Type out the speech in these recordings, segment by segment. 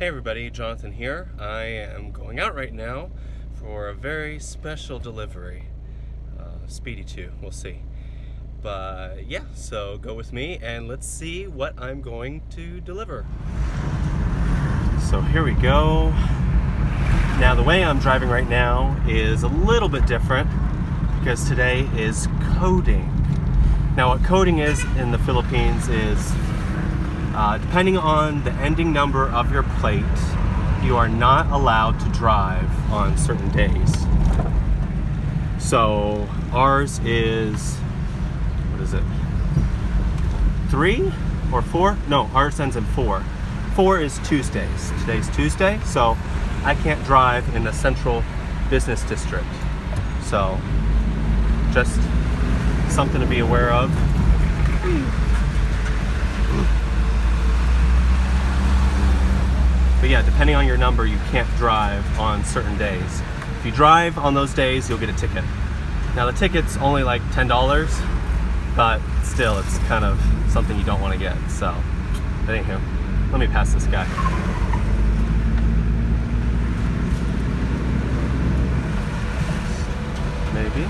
Hey everybody, Jonathan here. I am going out right now for a very special delivery. Speedy too, we'll see. But yeah, so go with me and let's see what I'm going to deliver. So here we go. Now the way I'm driving right now is a little bit different because today is coding. Now what coding is in the Philippines is depending on the ending number of your plate, you are not allowed to drive on certain days. So ours is, what is it? 3 or 4? No, ours ends in 4. 4 is Tuesdays. Today's Tuesday, so I can't drive in the central business district. So just something to be aware of. But yeah, depending on your number, you can't drive on certain days. If you drive on those days, you'll get a ticket. Now the ticket's only like $10, but still it's kind of something you don't want to get. So, but anywho, let me pass this guy. Maybe,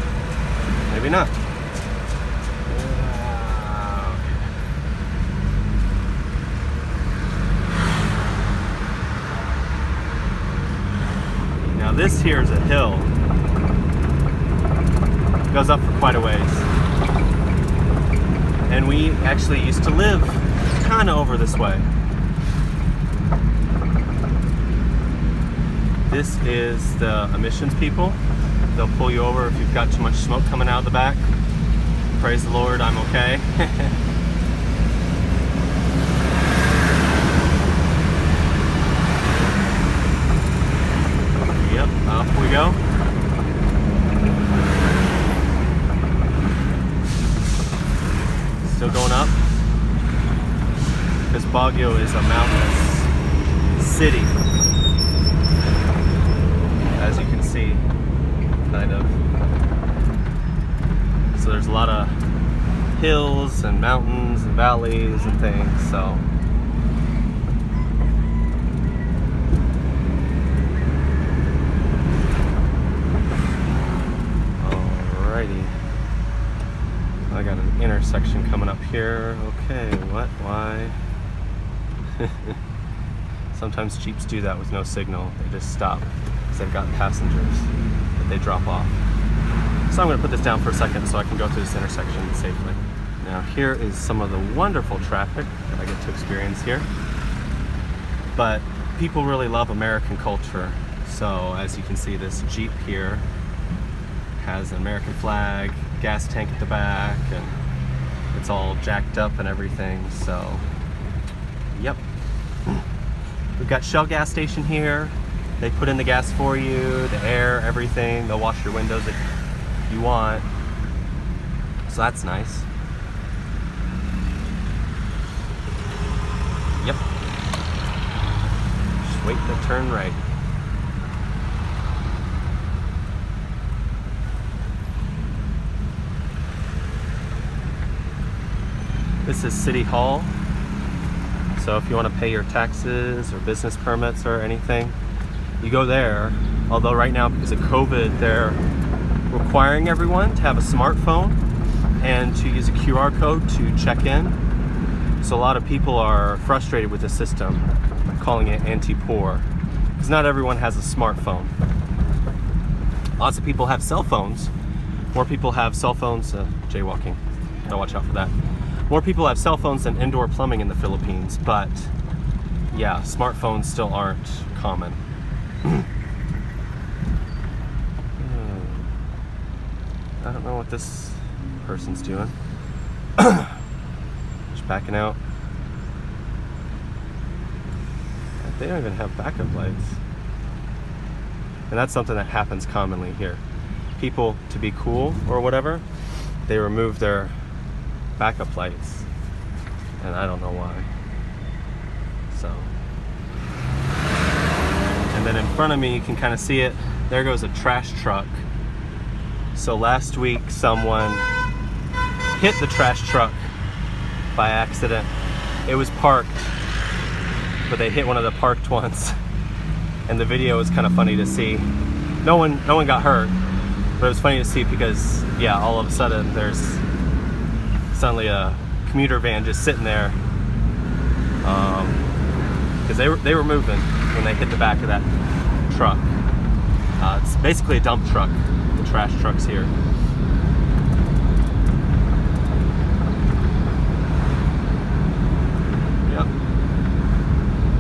maybe not. Now this here is a hill. It goes up for quite a ways. And we actually used to live kind of over this way. This is the emissions people. They'll pull you over if you've got too much smoke coming out of the back. Praise the Lord, I'm okay. Yep, up we go. Still going up. Because Baguio is a mountainous city. As you can see, kind of. So there's a lot of hills and mountains and valleys and things, so. I got an intersection coming up here. Okay, what? Why? Sometimes Jeeps do that with no signal. They just stop because they've got passengers that they drop off. So I'm going to put this down for a second so I can go through this intersection safely. Now here is some of the wonderful traffic that I get to experience here. But people really love American culture. So as you can see, this Jeep here has an American flag, gas tank at the back, and it's all jacked up and everything. So yep, we've got Shell gas station here. They put in the gas for you, the air, everything. They'll wash your windows if you want, so that's nice. Yep, just wait to turn right. This is City Hall, so if you want to pay your taxes or business permits or anything, you go there. Although right now, because of COVID, they're requiring everyone to have a smartphone and to use a QR code to check in. So a lot of people are frustrated with the system, calling it anti-poor, because not everyone has a smartphone. Lots of people have cell phones. More people have cell phones, jaywalking, gotta watch out for that. More people have cell phones than indoor plumbing in the Philippines, but yeah, smartphones still aren't common. I don't know what this person's doing. Just backing out. They don't even have backup lights. And that's something that happens commonly here. People, to be cool or whatever, they remove their backup lights, and I don't know why. So, and then in front of me you can kind of see it, there goes a trash truck. So last week someone hit the trash truck by accident. It was parked but they hit one of the parked ones. And the video was kind of funny to see. No one got hurt, but it was funny to see because, yeah, all of a sudden there's suddenly a commuter van just sitting there, because they were moving when they hit the back of that truck. It's basically a dump truck, the trash trucks here. Yep.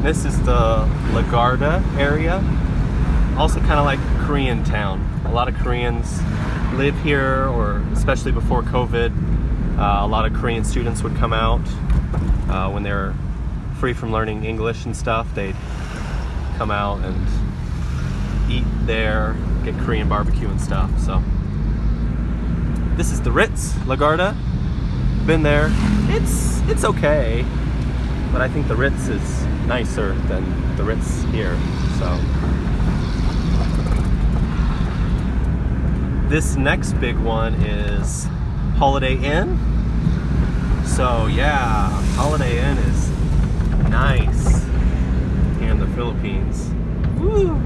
This is the LaGuardia area. Also kind of like Korean town. A lot of Koreans live here, or especially before COVID, a lot of Korean students would come out when they're free from learning English and stuff. They'd come out and eat there, get Korean barbecue and stuff. So this is the Ritz, LaGuardia. Been there. It's okay, but I think the Ritz is nicer than the Ritz here. So this next big one is Holiday Inn. So yeah, Holiday Inn is nice here in the Philippines. Woo!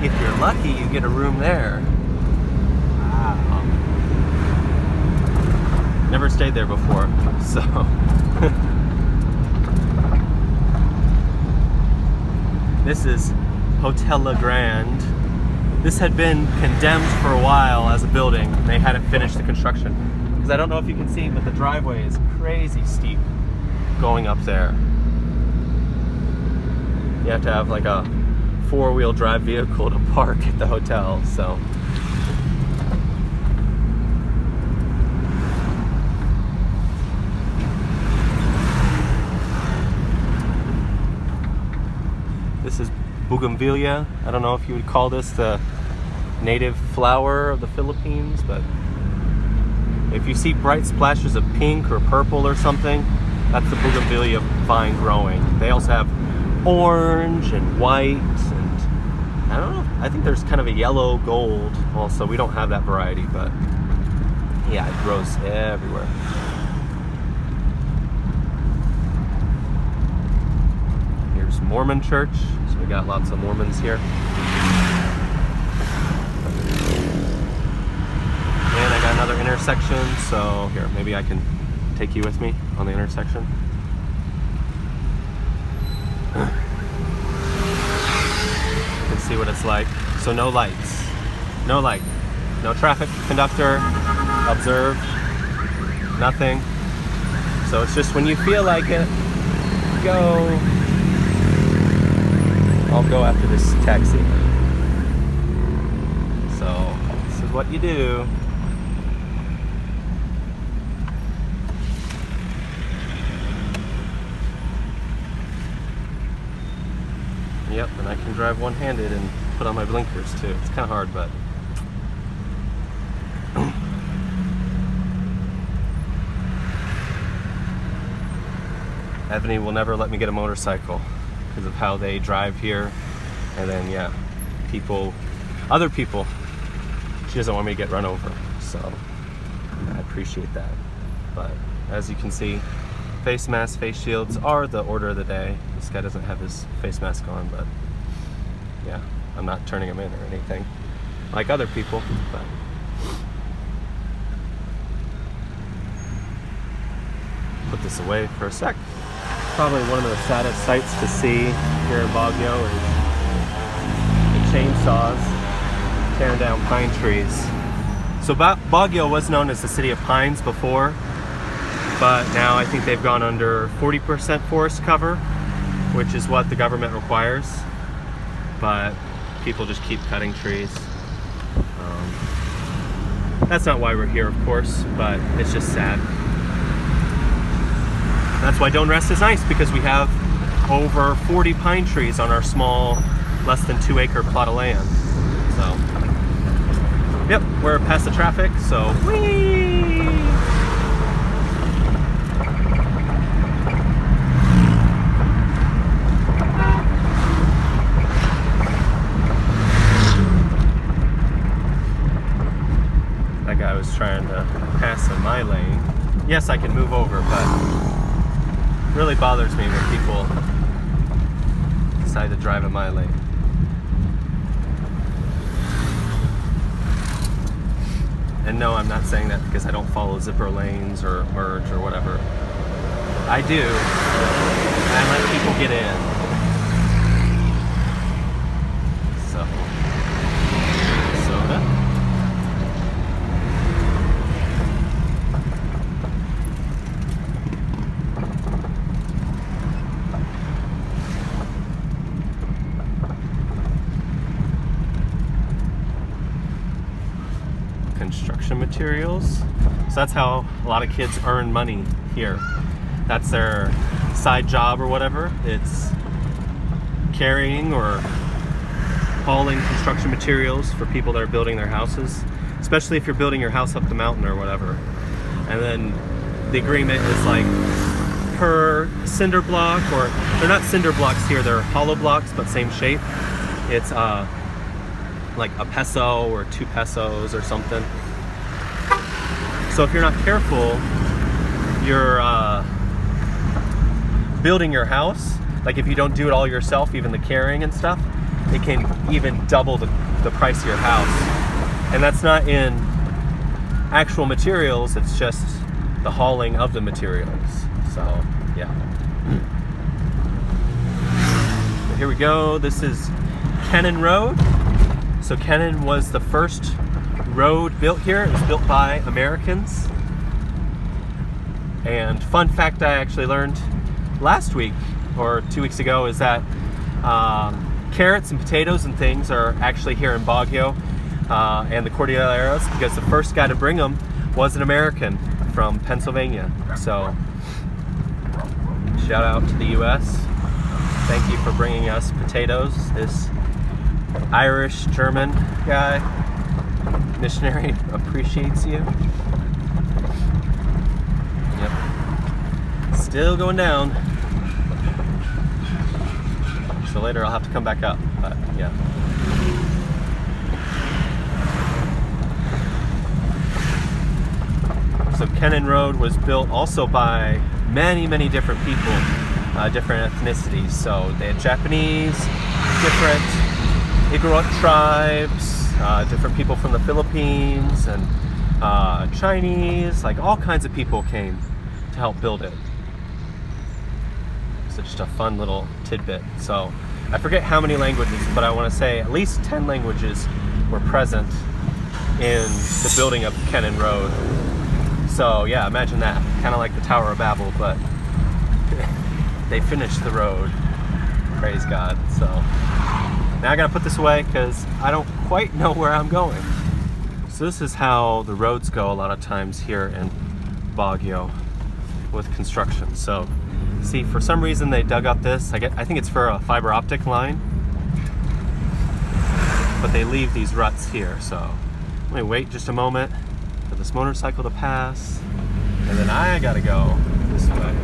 If you're lucky, you get a room there. Wow. Never stayed there before, so. This is Hotel La Grande. This had been condemned for a while as a building. They hadn't finished the construction. Because I don't know if you can see, but the driveway is crazy steep going up there. You have to have like a 4-wheel drive vehicle to park at the hotel, so. This is bougainvillea. I don't know if you would call this the native flower of the Philippines, but if you see bright splashes of pink or purple or something, that's the bougainvillea vine growing. They also have orange and white, and I don't know, I think there's kind of a yellow gold also. We don't have that variety, but yeah, it grows everywhere. Here's Mormon Church, so we got lots of Mormons here. And I got another intersection, so here, maybe I can take you with me on the intersection. You can see what it's like. So no lights, no light, no traffic conductor, observe, nothing. So it's just when you feel like it, go. I'll go after this taxi. So this is what you do. Yep, and I can drive one-handed and put on my blinkers too. It's kind of hard, but Ebony will never let me get a motorcycle because of how they drive here. And then, yeah, other people, she doesn't want me to get run over. So I appreciate that. But as you can see, face masks, face shields are the order of the day. This guy doesn't have his face mask on, but yeah, I'm not turning him in or anything like other people, but put this away for a sec. Probably one of the saddest sights to see here in Baguio is the chainsaws tearing down pine trees. So Baguio was known as the city of pines before, but now I think they've gone under 40% forest cover, which is what the government requires, but people just keep cutting trees. That's not why we're here, of course, but it's just sad. That's why Don't Rest is nice, because we have over 40 pine trees on our small, less than 2-acre plot of land. So, yep, we're past the traffic, so whee! That guy was trying to pass in my lane. Yes, I can move over, but really bothers me when people decide to drive in my lane. And no, I'm not saying that because I don't follow zipper lanes or merge or whatever. I do, and I let people get in. So, soda. Construction materials. So that's how a lot of kids earn money here. That's their side job or whatever. It's carrying or hauling construction materials for people that are building their houses, especially if you're building your house up the mountain or whatever. And then the agreement is like per cinder block, or they're not cinder blocks here, they're hollow blocks but same shape. It's like a peso or 2 pesos or something. So if you're not careful, you're building your house, like if you don't do it all yourself, even the carrying and stuff, it can even double the price of your house. And that's not in actual materials, it's just the hauling of the materials. So yeah. So here we go. This is Kennan Road. So Kennan was the first road built here. It was built by Americans. And fun fact I actually learned last week or 2 weeks ago is that carrots and potatoes and things are actually here in Baguio and the Cordilleras, because the first guy to bring them was an American from Pennsylvania. So shout out to the US. Thank you for bringing us potatoes. This Irish German guy, missionary, appreciates you. Yep. Still going down. So later I'll have to come back up, but yeah. So Kennan Road was built also by many different people, different ethnicities. So they had Japanese, different Igorot tribes, different people from the Philippines, and Chinese, like all kinds of people came to help build it. So just a fun little tidbit. So I forget how many languages, but I want to say at least 10 languages were present in the building of Kennan Road. So yeah, imagine that. Kind of like the Tower of Babel, but they finished the road. Praise God. So now I gotta put this away because I don't quite know where I'm going. So this is how the roads go a lot of times here in Baguio with construction. So see, for some reason they dug up this. I think it's for a fiber optic line, but they leave these ruts here. So let me wait just a moment for this motorcycle to pass, and then I gotta go this way.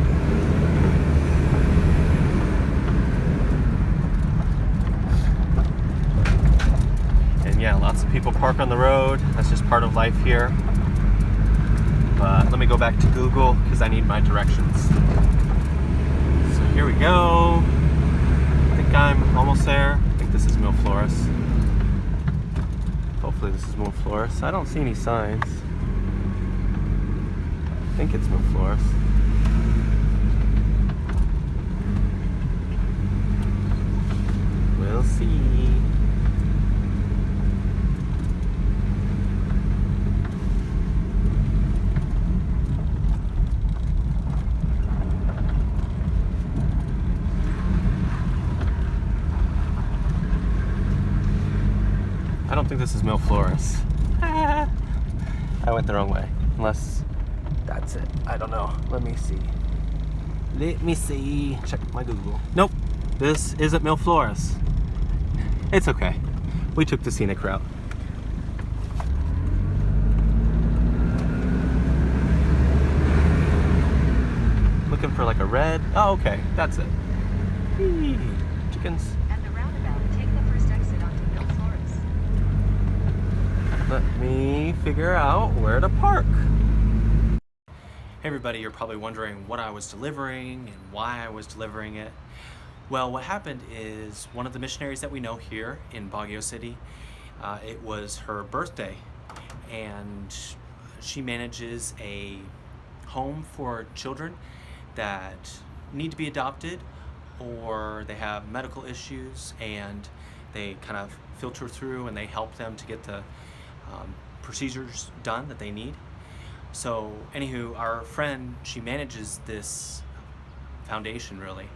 And yeah, lots of people park on the road. That's just part of life here. But let me go back to Google because I need my directions. So here we go. I think I'm almost there. I think this is Mil Flores. Hopefully this is Mil Flores. I don't see any signs. I think it's Mil Flores. We'll see. I don't think this is Mil Flores. I went the wrong way. Unless that's it. I don't know. Let me see. Let me see. Check my Google. Nope. This isn't Mil Flores. It's okay. We took the scenic route. Looking for like a red. Oh, okay. That's it. Whee! Chickens. At the roundabout, take the first exit onto Mil Flores. Let me figure out where to park. Hey everybody, you're probably wondering what I was delivering and why I was delivering it. Well, what happened is one of the missionaries that we know here in Baguio City, it was her birthday, and she manages a home for children that need to be adopted or they have medical issues, and they kind of filter through and they help them to get the procedures done that they need. So anywho, our friend, she manages this foundation really,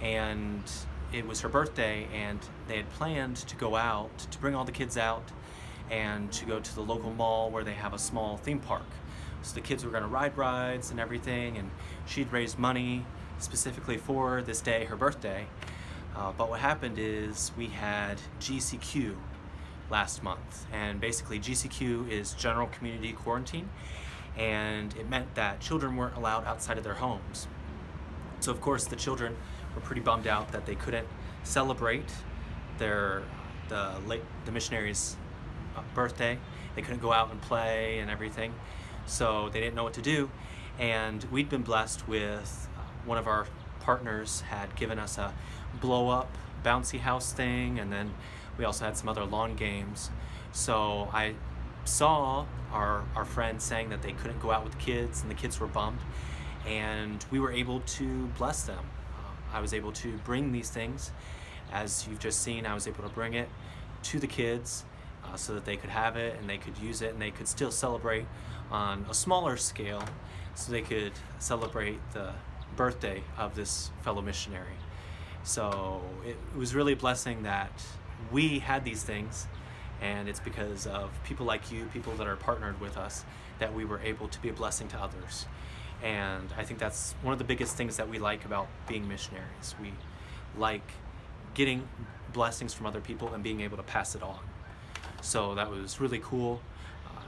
and it was her birthday and they had planned to go out, to bring all the kids out and to go to the local mall where they have a small theme park. So the kids were going to ride rides and everything, and she'd raised money specifically for this day, her birthday. But what happened is we had GCQ last month, and basically GCQ is General Community Quarantine, and it meant that children weren't allowed outside of their homes. So of course the children were pretty bummed out that they couldn't celebrate the missionary's birthday. They couldn't go out and play and everything, so they didn't know what to do. And we'd been blessed with one of our partners had given us a blow up bouncy house thing, and then we also had some other lawn games. So I saw our friends saying that they couldn't go out with the kids and the kids were bummed, and we were able to bless them. I was able to bring these things, as you've just seen. I was able to bring it to the kids so that they could have it and they could use it and they could still celebrate on a smaller scale, so they could celebrate the birthday of this fellow missionary. So it was really a blessing that we had these things, and it's because of people like you, people that are partnered with us, that we were able to be a blessing to others. And I think that's one of the biggest things that we like about being missionaries. We like getting blessings from other people and being able to pass it on. So that was really cool.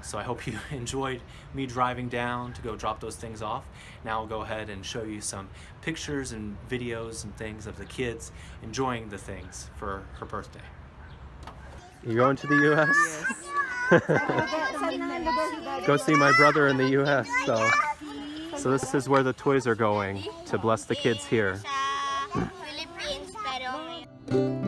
So I hope you enjoyed me driving down to go drop those things off. Now I'll go ahead and show you some pictures and videos and things of the kids enjoying the things for her birthday. You going to the U.S.? Yes. Go see my brother in the U.S. So this is where the toys are going to bless the kids here. Philippines, pero